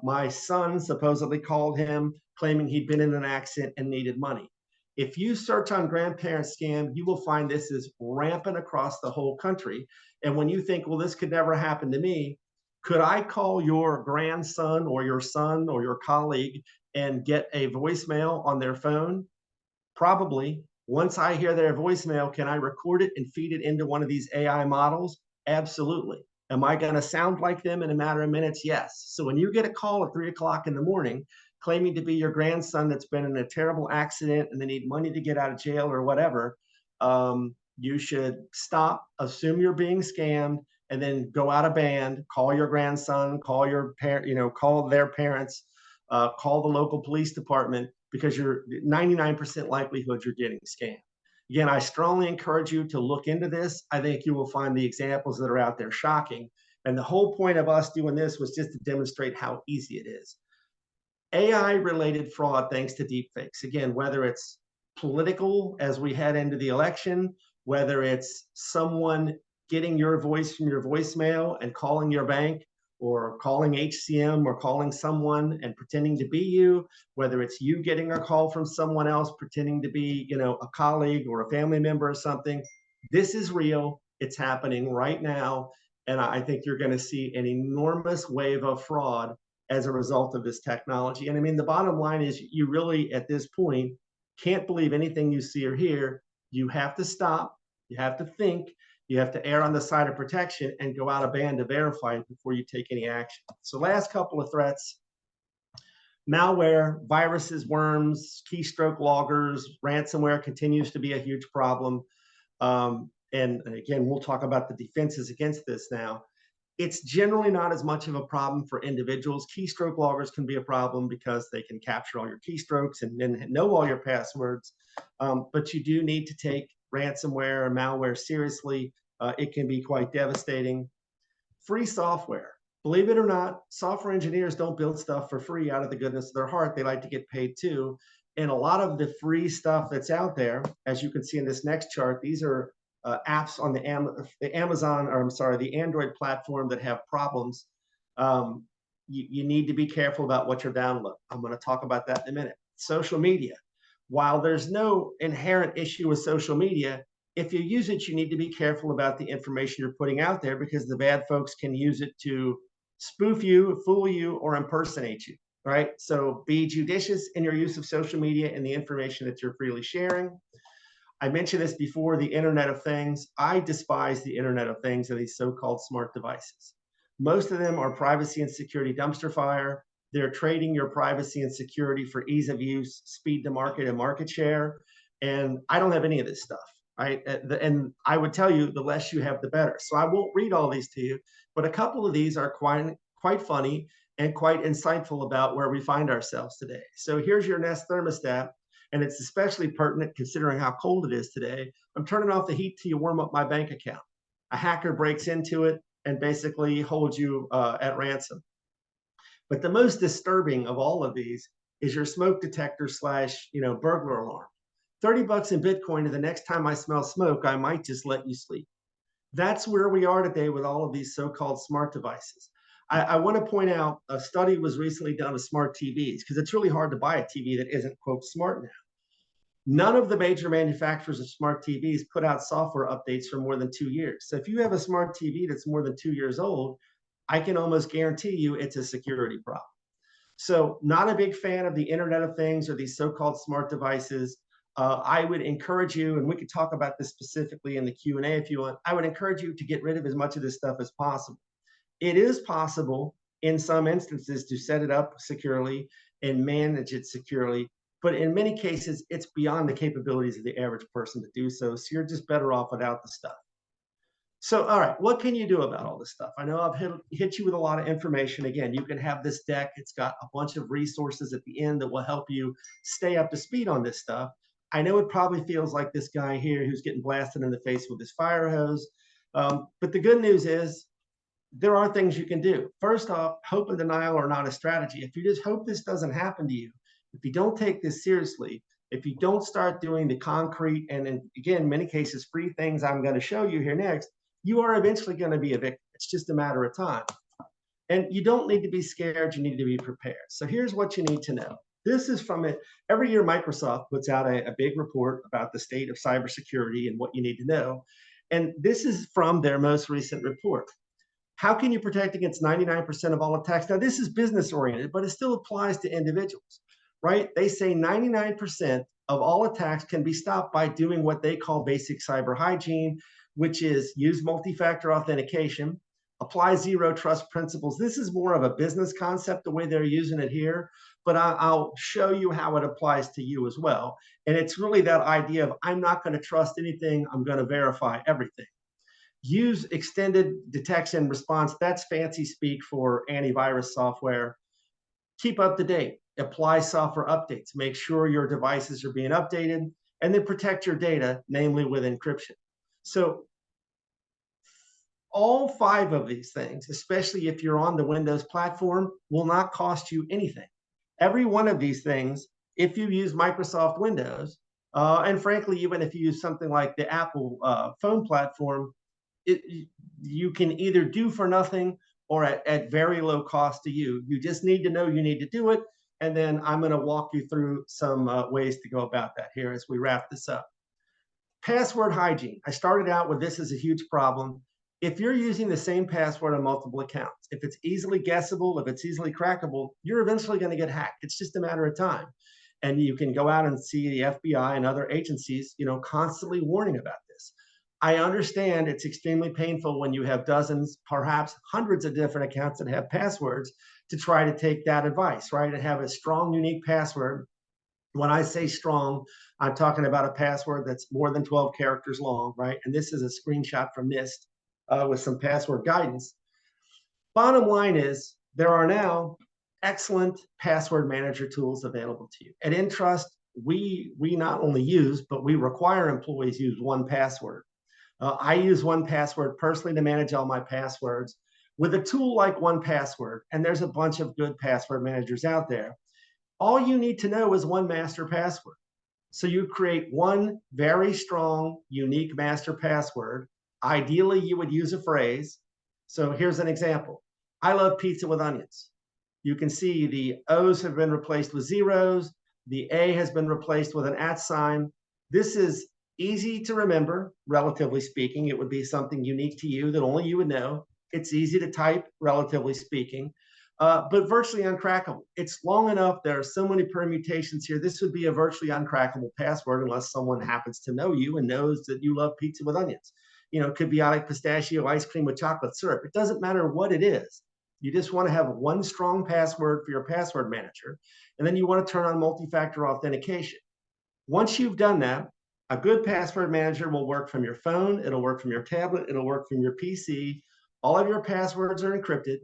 My son supposedly called him claiming he'd been in an accident and needed money. If you search on grandparent scam, you will find this is rampant across the whole country. And when you think, well, this could never happen to me, could I call your grandson or your son or your colleague and get a voicemail on their phone? Probably. Once I hear their voicemail, can I record it and feed it into one of these AI models? Absolutely. Am I going to sound like them in a matter of minutes? Yes. So when you get a call at 3 o'clock in the morning claiming to be your grandson that's been in a terrible accident and they need money to get out of jail or whatever, you should stop, assume you're being scammed, and then go out of band, call your grandson, call your parent, call their parents, call the local police department, because you're 99% likelihood you're getting scammed. Again, I strongly encourage you to look into this. I think you will find the examples that are out there shocking. And the whole point of us doing this was just to demonstrate how easy it is. AI related fraud thanks to deepfakes. Again, whether it's political as we head into the election, whether it's someone getting your voice from your voicemail and calling your bank, or calling HCM, or calling someone and pretending to be you, whether it's you getting a call from someone else pretending to be, a colleague or a family member or something. This is real. It's happening right now. And I think you're going to see an enormous wave of fraud as a result of this technology. And I mean, the bottom line is you really, at this point, can't believe anything you see or hear. You have to stop. You have to think. You have to err on the side of protection and go out of band to verify it before you take any action. So last couple of threats: malware, viruses, worms, keystroke loggers, ransomware continues to be a huge problem. And again, we'll talk about the defenses against this now. It's generally not as much of a problem for individuals. Keystroke loggers can be a problem because they can capture all your keystrokes and then know all your passwords. But you do need to take ransomware and malware seriously. It can be quite devastating. Free software. Believe it or not, software engineers don't build stuff for free out of the goodness of their heart. They like to get paid too. And a lot of the free stuff that's out there, as you can see in this next chart, these are apps on the Amazon, or I'm sorry, the Android platform that have problems. You need to be careful about what you're downloading. I'm going to talk about that in a minute. Social media. While there's no inherent issue with social media, if you use it, you need to be careful about the information you're putting out there, because the bad folks can use it to spoof you, fool you, or impersonate you, right? So be judicious in your use of social media and the information that you're freely sharing. I mentioned this before, the Internet of Things. I despise the Internet of Things and these so-called smart devices. Most of them are privacy and security dumpster fire. They're trading your privacy and security for ease of use, speed to market, and market share. And I don't have any of this stuff, right? And I would tell you, the less you have, the better. So I won't read all these to you, but a couple of these are quite funny and quite insightful about where we find ourselves today. So here's your Nest thermostat. And it's especially pertinent considering how cold it is today. I'm turning off the heat till you warm up my bank account. A hacker breaks into it and basically holds you at ransom. But the most disturbing of all of these is your smoke detector slash burglar alarm. $30 in Bitcoin, and the next time I smell smoke, I might just let you sleep. That's where we are today with all of these so-called smart devices. I want to point out a study was recently done of smart TVs, because it's really hard to buy a TV that isn't, quote, smart now. None of the major manufacturers of smart TVs put out software updates for more than 2 years. So if you have a smart TV that's more than 2 years old, I can almost guarantee you it's a security problem. So not a big fan of the Internet of Things or these so-called smart devices. I would encourage you, and we could talk about this specifically in the Q&A if you want, I would encourage you to get rid of as much of this stuff as possible. It is possible in some instances to set it up securely and manage it securely, but in many cases, it's beyond the capabilities of the average person to do so. So you're just better off without the stuff. So, all right, what can you do about all this stuff? I know I've hit you with a lot of information. Again, you can have this deck. It's got a bunch of resources at the end that will help you stay up to speed on this stuff. I know it probably feels like this guy here who's getting blasted in the face with his fire hose. But the good news is there are things you can do. First off, hope and denial are not a strategy. If you just hope this doesn't happen to you, if you don't take this seriously, if you don't start doing the concrete and in, again, many cases, free things I'm going to show you here next, you are eventually going to be a victim. It's just a matter of time. And you don't need to be scared. You need to be prepared. So here's what you need to know. This is from it. Every year, Microsoft puts out a big report about the state of cybersecurity and what you need to know. And this is from their most recent report. How can you protect against 99% of all attacks? Now, this is business oriented, but it still applies to individuals, right? They say 99% of all attacks can be stopped by doing what they call basic cyber hygiene, which is use multi-factor authentication, apply zero trust principles. This is more of a business concept, the way they're using it here, but I'll show you how it applies to you as well. And it's really that idea of I'm not going to trust anything, I'm going to verify everything. Use extended detection response. That's fancy speak for antivirus software. Keep up to date. Apply software updates. Make sure your devices are being updated, and then protect your data, namely with encryption. So all 5 of these things, especially if you're on the Windows platform, will not cost you anything. Every one of these things, if you use Microsoft Windows, and frankly, even if you use something like the Apple phone platform, you can either do for nothing or at very low cost to you. You just need to know you need to do it. And then I'm going to walk you through some ways to go about that here as we wrap this up. Password hygiene. I started out with this as a huge problem. If you're using the same password on multiple accounts, if it's easily guessable, if it's easily crackable, you're eventually going to get hacked. It's just a matter of time. And you can go out and see the FBI and other agencies, constantly warning about this. I understand it's extremely painful when you have dozens, perhaps hundreds of different accounts that have passwords to try to take that advice, right? And have a strong, unique password. When I say strong, I'm talking about a password that's more than 12 characters long, right? And this is a screenshot from NIST with some password guidance. Bottom line is there are now excellent password manager tools available to you. At Entrust, we not only use, but we require employees use 1Password. I use 1Password personally to manage all my passwords. With a tool like 1Password, and there's a bunch of good password managers out there, all you need to know is one master password. So you create one very strong, unique master password. Ideally, you would use a phrase. So here's an example. I love pizza with onions. You can see the O's have been replaced with zeros. The A has been replaced with an @ sign. This is easy to remember, relatively speaking. It would be something unique to you that only you would know. It's easy to type, relatively speaking, but virtually uncrackable. It's long enough. There are so many permutations here. This would be a virtually uncrackable password unless someone happens to know you and knows that you love pizza with onions. It could be like pistachio ice cream with chocolate syrup. It doesn't matter what it is. You just want to have one strong password for your password manager, and then you want to turn on multi-factor authentication. Once you've done that, a good password manager will work from your phone, it'll work from your tablet, it'll work from your PC. All of your passwords are encrypted.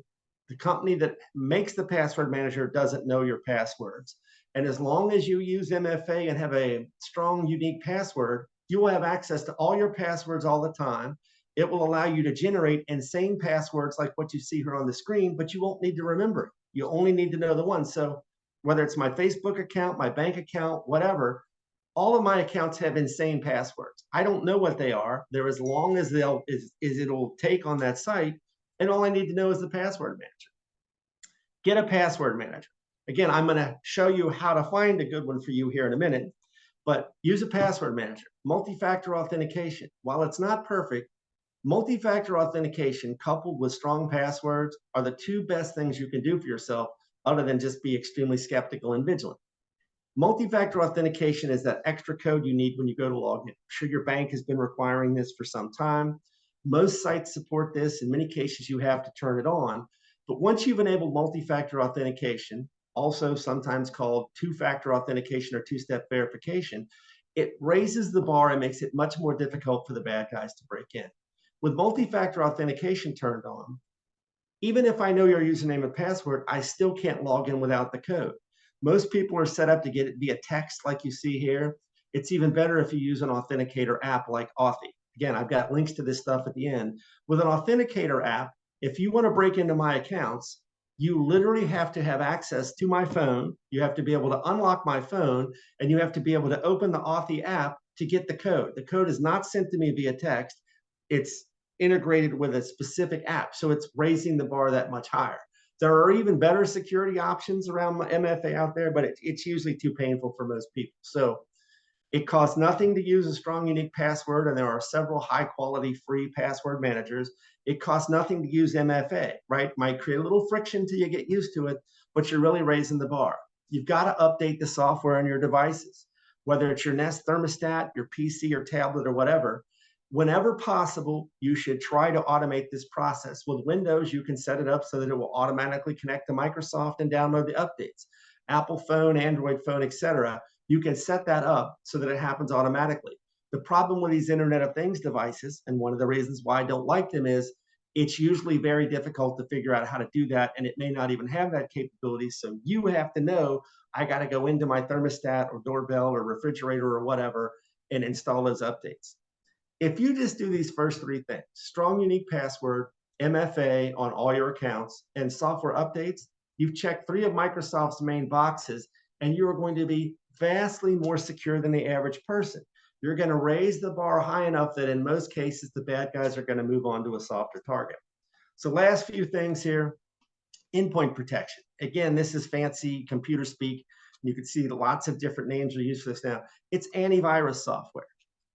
The company that makes the password manager doesn't know your passwords. And as long as you use MFA and have a strong, unique password, you will have access to all your passwords all the time. It will allow you to generate insane passwords like what you see here on the screen, but you won't need to remember it. You only need to know the one. So whether it's my Facebook account, my bank account, whatever, all of my accounts have insane passwords. I don't know what they are. They're as long as it'll take on that site, and all I need to know is the password manager. Get a password manager. Again, I'm going to show you how to find a good one for you here in a minute, but use a password manager. Multi-factor authentication. While it's not perfect, multi-factor authentication coupled with strong passwords are the 2 best things you can do for yourself other than just be extremely skeptical and vigilant. Multi-factor authentication is that extra code you need when you go to log in. I'm sure your bank has been requiring this for some time. Most sites support this. In many cases, you have to turn it on. But once you've enabled multi-factor authentication, also sometimes called 2-factor authentication or 2-step verification, it raises the bar and makes it much more difficult for the bad guys to break in. With multi-factor authentication turned on, even if I know your username and password, I still can't log in without the code. Most people are set up to get it via text like you see here. It's even better if you use an authenticator app like Authy. Again, I've got links to this stuff at the end. With an authenticator app, If you want to break into my accounts, you literally have to have access to my phone. You have to be able to unlock my phone, and you have to be able to open the Authy app to get the code. The code is not sent to me via text. It's integrated with a specific app. So it's raising the bar that much higher. There are even better security options around MFA out there, but it's usually too painful for most people. So it costs nothing to use a strong, unique password, and there are several high-quality free password managers. It costs nothing to use MFA, right? Might create a little friction till you get used to it, but you're really raising the bar. You've got to update the software on your devices, whether it's your Nest thermostat, your PC or tablet or whatever. Whenever possible, you should try to automate this process. With Windows, you can set it up so that it will automatically connect to Microsoft and download the updates. Apple phone, Android phone, etc. You can set that up so that it happens automatically. The problem with these Internet of Things devices, and one of the reasons why I don't like them, is it's usually very difficult to figure out how to do that, and it may not even have that capability. So you have to know, I got to go into my thermostat or doorbell or refrigerator or whatever and install those updates. If you just do these first three things, strong, unique password, MFA on all your accounts, and software updates, you've checked three of Microsoft's main boxes, and you are going to be vastly more secure than the average person. You're going to raise the bar high enough that in most cases, the bad guys are going to move on to a softer target. So last few things here, endpoint protection. Again, this is fancy computer speak. You can see lots of different names are used for this now. It's antivirus software.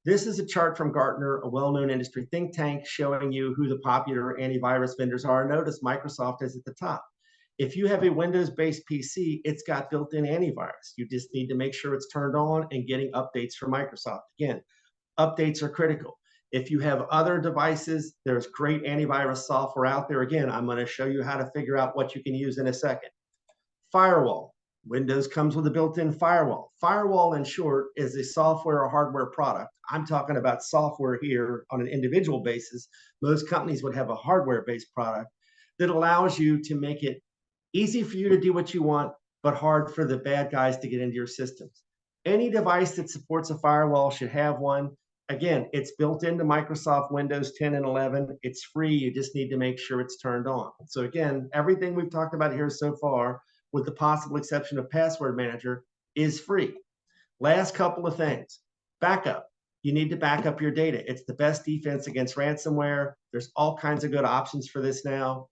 This is a chart from Gartner, a well-known industry think tank, showing you who the popular antivirus vendors are. Notice Microsoft is at the top. If you have a Windows-based PC, it's got built-in antivirus. You just need to make sure it's turned on and getting updates from Microsoft. Again, updates are critical. If you have other devices, there's great antivirus software out there. Again, I'm going to show you how to figure out what you can use in a second. Firewall. Windows comes with a built-in firewall. Firewall, in short, is a software or hardware product. I'm talking about software here on an individual basis. Most companies would have a hardware-based product that allows you to make it easy for you to do what you want, but hard for the bad guys to get into your systems. Any device that supports a firewall should have one. Again, it's built into Microsoft Windows 10 and 11. It's free. You just need to make sure it's turned on. So again, everything we've talked about here so far, with the possible exception of Password Manager, is free. Last couple of things. Backup. You need to back up your data. It's the best defense against ransomware. There's all kinds of good options for this now.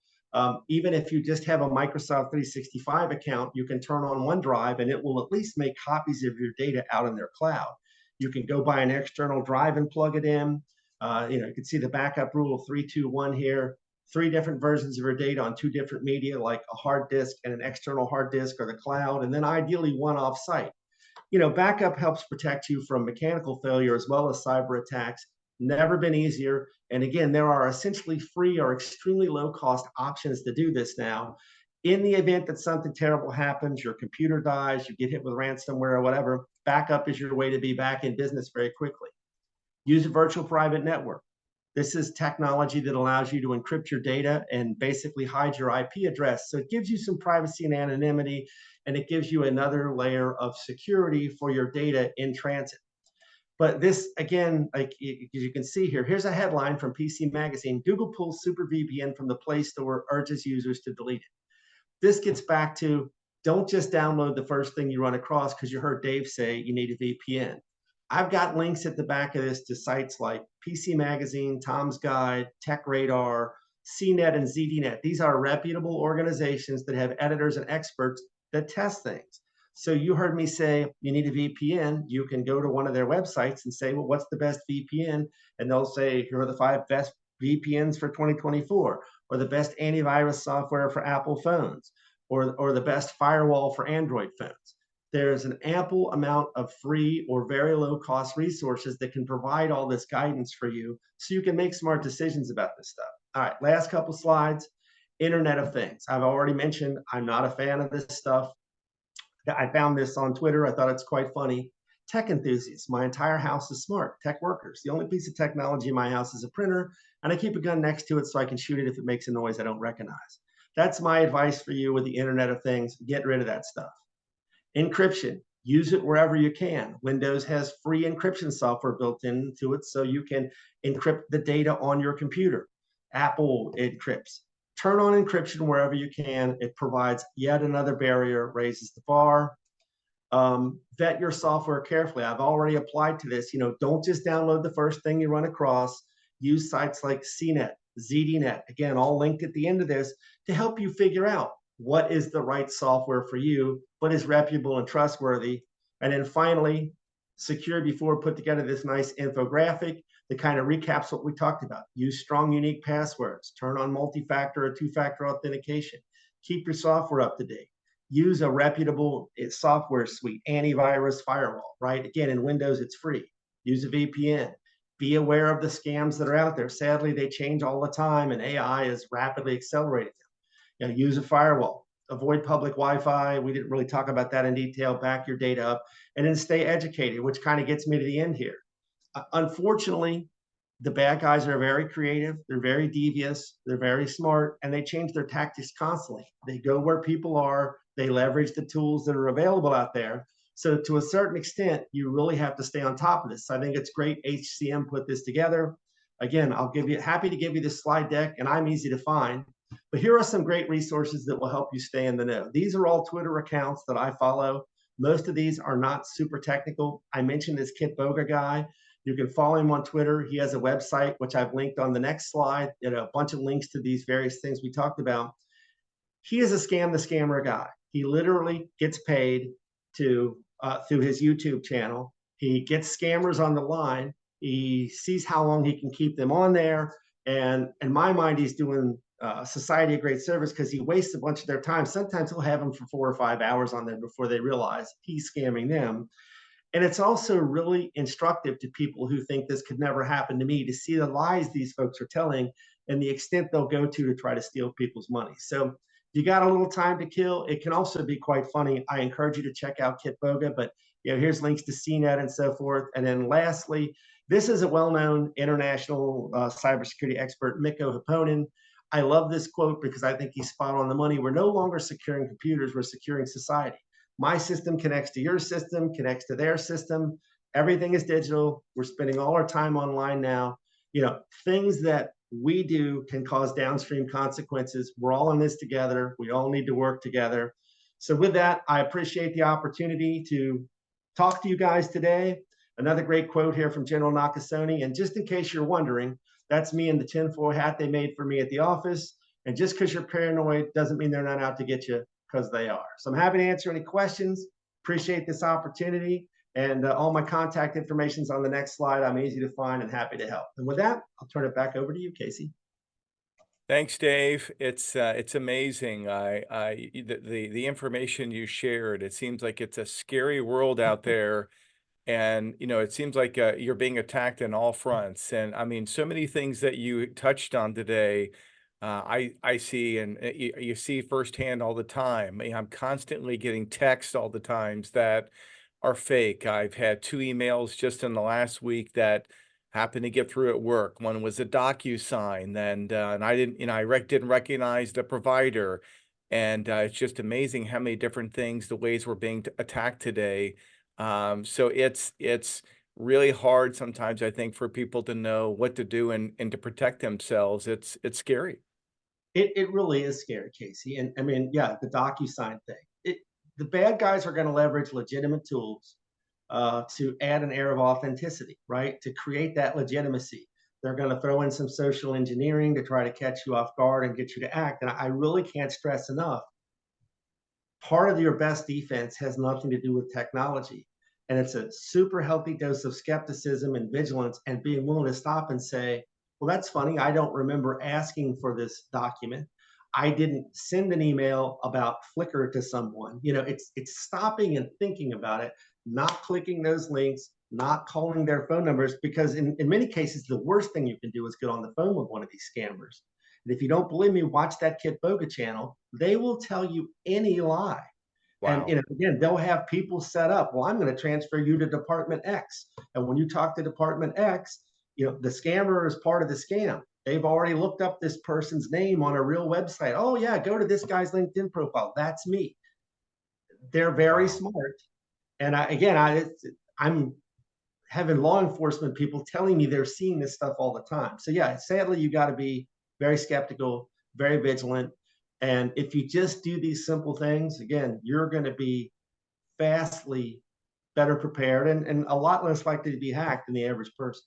Even if you just have a Microsoft 365 account, you can turn on OneDrive and it will at least make copies of your data out in their cloud. You can go buy an external drive and plug it in. You can see the backup rule of 3-2-1 here. 3 different versions of your data on 2 different media, like a hard disk and an external hard disk or the cloud, and then ideally one off-site. Backup helps protect you from mechanical failure as well as cyber attacks. Never been easier. And again, there are essentially free or extremely low-cost options to do this now. In the event that something terrible happens, your computer dies, you get hit with ransomware or whatever, backup is your way to be back in business very quickly. Use a virtual private network. This is technology that allows you to encrypt your data and basically hide your IP address. So it gives you some privacy and anonymity, and it gives you another layer of security for your data in transit. But this, again, like you can see here, here's a headline from PC Magazine. Google pulls Super VPN from the Play Store, urges users to delete it. This gets back to, don't just download the first thing you run across because you heard Dave say you need a VPN. I've got links at the back of this to sites like PC Magazine, Tom's Guide, Tech Radar, CNET, and ZDNet. These are reputable organizations that have editors and experts that test things. So you heard me say you need a VPN. You can go to one of their websites and say, well, what's the best VPN? And they'll say, here are the 5 best VPNs for 2024, or the best antivirus software for Apple phones, or the best firewall for Android phones. There's an ample amount of free or very low cost resources that can provide all this guidance for you so you can make smart decisions about this stuff. All right, last couple slides. Internet of Things. I've already mentioned I'm not a fan of this stuff. I found this on Twitter. I thought it's quite funny. Tech enthusiasts. My entire house is smart. Tech workers. The only piece of technology in my house is a printer, and I keep a gun next to it so I can shoot it if it makes a noise I don't recognize. That's my advice for you with the Internet of Things. Get rid of that stuff. Encryption. Use it wherever you can. Windows has free encryption software built into it so you can encrypt the data on your computer. Apple encrypts. turn on encryption wherever you can. It provides yet another barrier, raises the bar. Vet your software carefully. I've already applied to this. Don't just download the first thing you run across. Use sites like CNET, ZDNet, again, all linked at the end of this, to help you figure out what is the right software for you, what is reputable and trustworthy. And then finally, Secure Before put together this nice infographic that kind of recaps what we talked about. Use strong, unique passwords, turn on multi-factor or two-factor authentication, keep your software up to date, use a reputable software suite, antivirus firewall, right? Again, in Windows, it's free. Use a VPN. Be aware of the scams that are out there. Sadly, they change all the time, and AI is rapidly accelerating them. Use a firewall. Avoid public Wi-Fi. We didn't really talk about that in detail. Back your data up, and then stay educated, which kind of gets me to the end here. Unfortunately, the bad guys are very creative. They're very devious. They're very smart, and they change their tactics constantly. They go where people are. They leverage the tools that are available out there. So to a certain extent, you really have to stay on top of this. I think it's great HCM put this together. Again, happy to give you this slide deck, and I'm easy to find. But here are some great resources that will help you stay in the know. These are all Twitter accounts that I follow. Most of these are not super technical. I mentioned this Kit Boga guy. You can follow him on Twitter. He has a website, which I've linked on the next slide, and a bunch of links to these various things we talked about. He is a scam the scammer guy. He literally gets paid to through his YouTube channel. He gets scammers on the line. He sees how long he can keep them on there. And in my mind, he's doing society a great service because he wastes a bunch of their time. Sometimes he'll have them for 4 or 5 hours on there before they realize he's scamming them. And it's also really instructive to people who think this could never happen to me, to see the lies these folks are telling and the extent they'll go to try to steal people's money. So you got a little time to kill. It can also be quite funny. I encourage you to check out Kit Boga, but here's links to CNET and so forth. And then lastly, this is a well-known international cybersecurity expert, Mikko Hipponen. I love this quote because I think he's spot on the money. We're no longer securing computers, we're securing society. My system connects to your system, connects to their system. Everything is digital. We're spending all our time online now. Things that we do can cause downstream consequences. We're all in this together. We all need to work together. So with that, I appreciate the opportunity to talk to you guys today. Another great quote here from General Nakasone. And just in case you're wondering, that's me in the tinfoil hat they made for me at the office. And just because you're paranoid doesn't mean they're not out to get you, because they are. So I'm happy to answer any questions. Appreciate this opportunity. And all my contact information is on the next slide. I'm easy to find and happy to help. And with that, I'll turn it back over to you, Casey. Thanks, Dave. It's amazing. The information you shared, it seems like it's a scary world out there. And, it seems like you're being attacked on all fronts. And I mean, so many things that you touched on today, I see, and you see firsthand all the time. I'm constantly getting texts all the times that are fake. I've had 2 emails just in the last week that happened to get through at work. One was a DocuSign, and I didn't, didn't recognize the provider. And it's just amazing how many different things, the ways we're being attacked today. So it's really hard sometimes, I think, for people to know what to do and to protect themselves. It's scary. It really is scary, Casey. And I mean, yeah, the DocuSign thing. The bad guys are going to leverage legitimate tools to add an air of authenticity, right? To create that legitimacy. They're going to throw in some social engineering to try to catch you off guard and get you to act. And I really can't stress enough, part of your best defense has nothing to do with technology. And it's a super healthy dose of skepticism and vigilance and being willing to stop and say, well, that's funny. I don't remember asking for this document. I didn't send an email about Flickr to someone. It's stopping and thinking about it, not clicking those links, not calling their phone numbers, because in many cases, the worst thing you can do is get on the phone with one of these scammers. And if you don't believe me, watch that Kit Boga channel. They will tell you any lie. And Wow. again, they'll have people set up. Well, I'm going to transfer you to Department X. And when you talk to Department X, the scammer is part of the scam. They've already looked up this person's name on a real website. Oh yeah, go to this guy's LinkedIn profile. That's me. They're very Wow. smart. And I'm having law enforcement people telling me they're seeing this stuff all the time. So yeah, sadly, you got to be very skeptical. very vigilant. And if you just do these simple things, again, you're going to be vastly better prepared and a lot less likely to be hacked than the average person.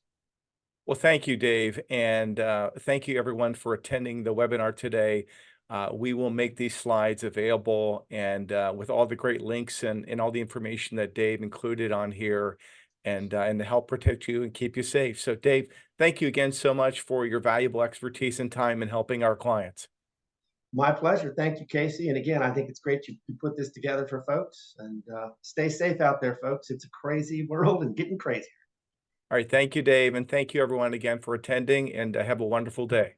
Well, thank you, Dave, and thank you everyone for attending the webinar today. We will make these slides available and with all the great links and all the information that Dave included on here and to help protect you and keep you safe. So Dave, thank you again so much for your valuable expertise and time in helping our clients. My pleasure. Thank you, Casey. And again, I think it's great you put this together for folks and stay safe out there, folks. It's a crazy world and getting crazy. All right, thank you, Dave, and thank you everyone again for attending and have a wonderful day.